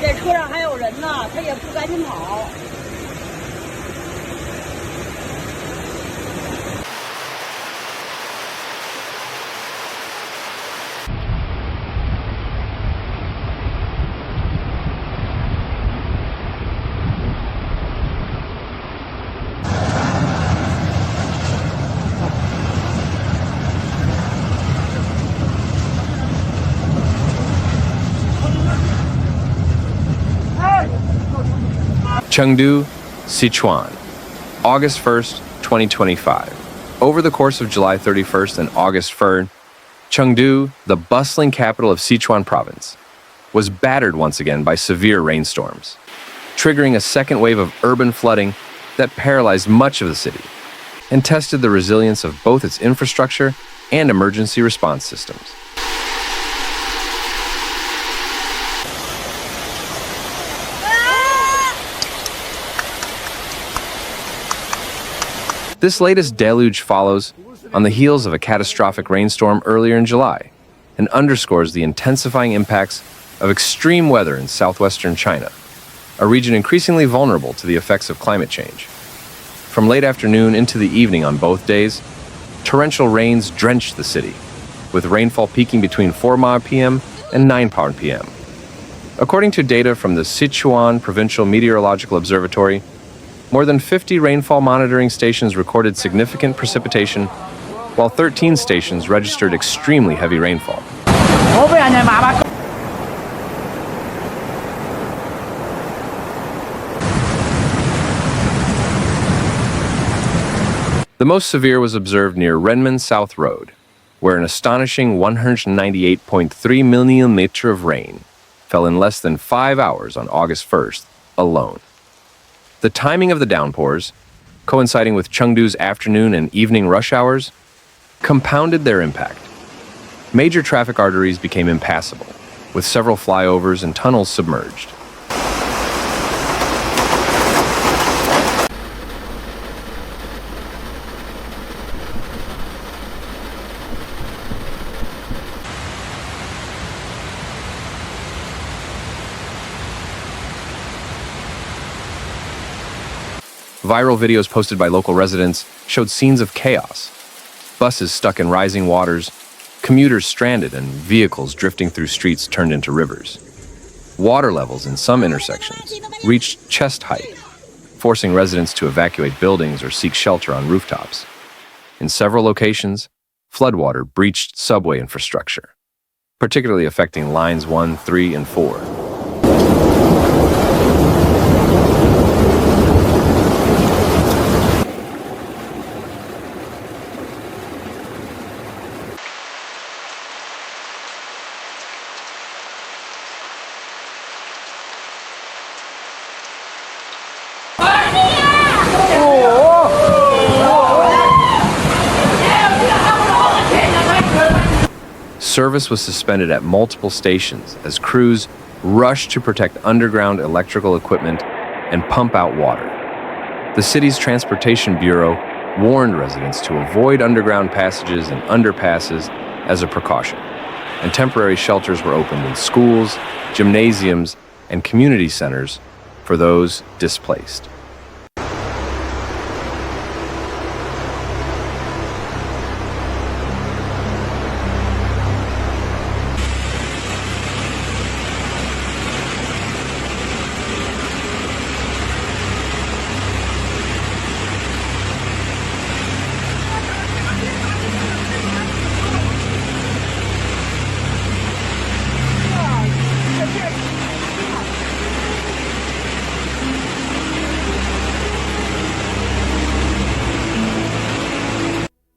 这车上还有人呢，他也不赶紧跑。Chengdu, Sichuan, August 1st, 2025. Over the course of July 31st and August 3rd, Chengdu, the bustling capital of Sichuan province, was battered once again by severe rainstorms, triggering a second wave of urban flooding that paralyzed much of the city and tested the resilience of both its infrastructure and emergency response systems. This latest deluge follows on the heels of a catastrophic rainstorm earlier in July and underscores the intensifying impacts of extreme weather in southwestern China, a region increasingly vulnerable to the effects of climate change. From late afternoon into the evening on both days, torrential rains drenched the city, with rainfall peaking between 4 p.m. and 9 p.m. According to data from the Sichuan Provincial Meteorological Observatory, more than 50 rainfall monitoring stations recorded significant precipitation, while 13 stations registered extremely heavy rainfall. The most severe was observed near Renmin South Road, where an astonishing 198.3 millimeter of rain fell in less than 5 hours on August 1st alone. The timing of the downpours, coinciding with Chengdu's afternoon and evening rush hours, compounded their impact. Major traffic arteries became impassable, with several flyovers and tunnels submerged. Viral videos posted by local residents showed scenes of chaos. Buses stuck in rising waters, commuters stranded, and vehicles drifting through streets turned into rivers. Water levels in some intersections reached chest height, forcing residents to evacuate buildings or seek shelter on rooftops. In several locations, floodwater breached subway infrastructure, particularly affecting lines 1, 3, and 4. Service was suspended at multiple stations as crews rushed to protect underground electrical equipment and pump out water. The city's transportation bureau warned residents to avoid underground passages and underpasses as a precaution, and temporary shelters were opened in schools, gymnasiums, and community centers for those displaced.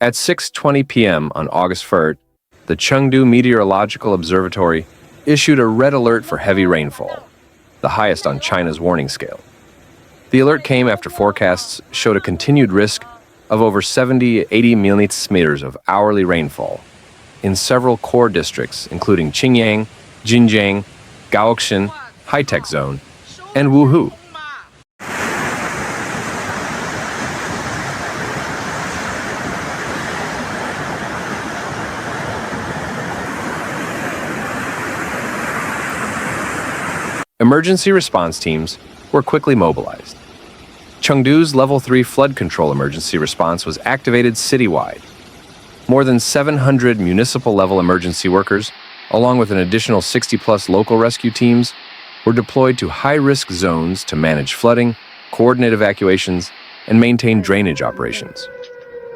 At 6:20 p.m. on August 3rd, the Chengdu Meteorological Observatory issued a red alert for heavy rainfall, the highest on China's warning scale. The alert came after forecasts showed a continued risk of over 70 to 80 millimeters of hourly rainfall, in several core districts, including Qingyang, Jinjiang, Gaoxian, High-Tech Zone, and Wuhu. Emergency response teams were quickly mobilized. Chengdu's Level 3 flood control emergency response was activated citywide. More than 700 municipal-level emergency workers, along with an additional 60-plus local rescue teams, were deployed to high-risk zones to manage flooding, coordinate evacuations, and maintain drainage operations.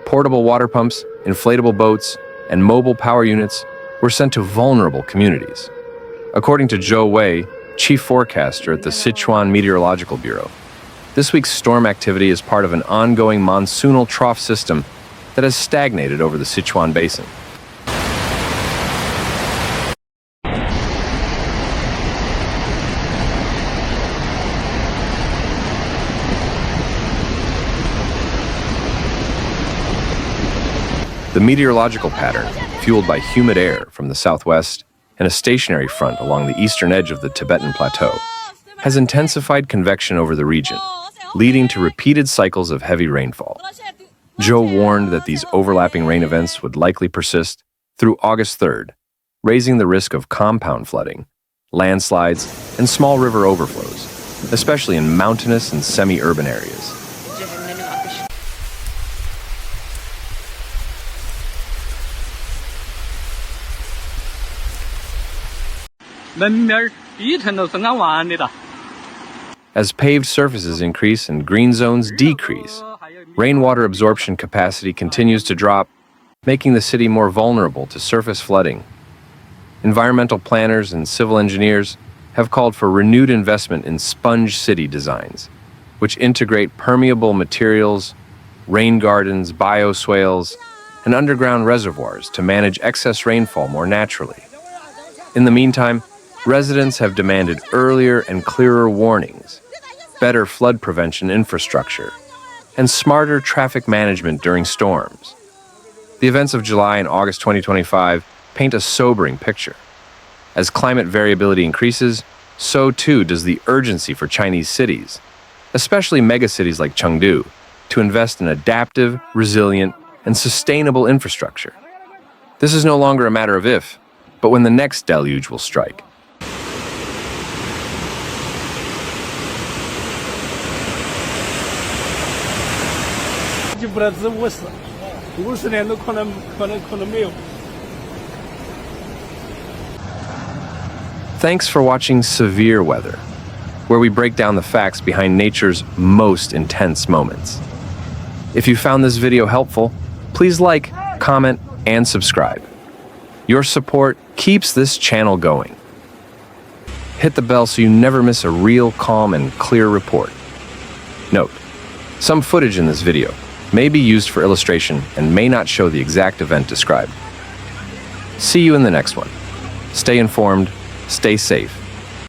Portable water pumps, inflatable boats, and mobile power units were sent to vulnerable communities. According to S.W.X, chief forecaster at the Sichuan Meteorological Bureau, this week's storm activity is part of an ongoing monsoonal trough system that has stagnated over the Sichuan basin. The meteorological pattern, fueled by humid air from the southwest and a stationary front along the eastern edge of the Tibetan Plateau, has intensified convection over the region, leading to repeated cycles of heavy rainfall. Joe warned that these overlapping rain events would likely persist through August 3rd, raising the risk of compound flooding, landslides, and small river overflows, especially in mountainous and semi-urban areas. As paved surfaces increase and green zones decrease, rainwater absorption capacity continues to drop, making the city more vulnerable to surface flooding. Environmental planners and civil engineers have called for renewed investment in sponge city designs, which integrate permeable materials, rain gardens, bioswales, and underground reservoirs to manage excess rainfall more naturally. In the meantime, residents have demanded earlier and clearer warnings, better flood prevention infrastructure, and smarter traffic management during storms. The events of July and August 2025 paint a sobering picture. As climate variability increases, so too does the urgency for Chinese cities, especially megacities like Chengdu, to invest in adaptive, resilient, and sustainable infrastructure. This is no longer a matter of if, but when the next deluge will strike. Thanks for watching Severe Weather, where we break down the facts behind nature's most intense moments. If you found this video helpful, please like, comment, and subscribe. Your support keeps this channel going. Hit the bell so you never miss a real, calm, and clear report. Note, some footage in this video may be used for illustration and may not show the exact event described. See you in the next one. Stay informed, stay safe,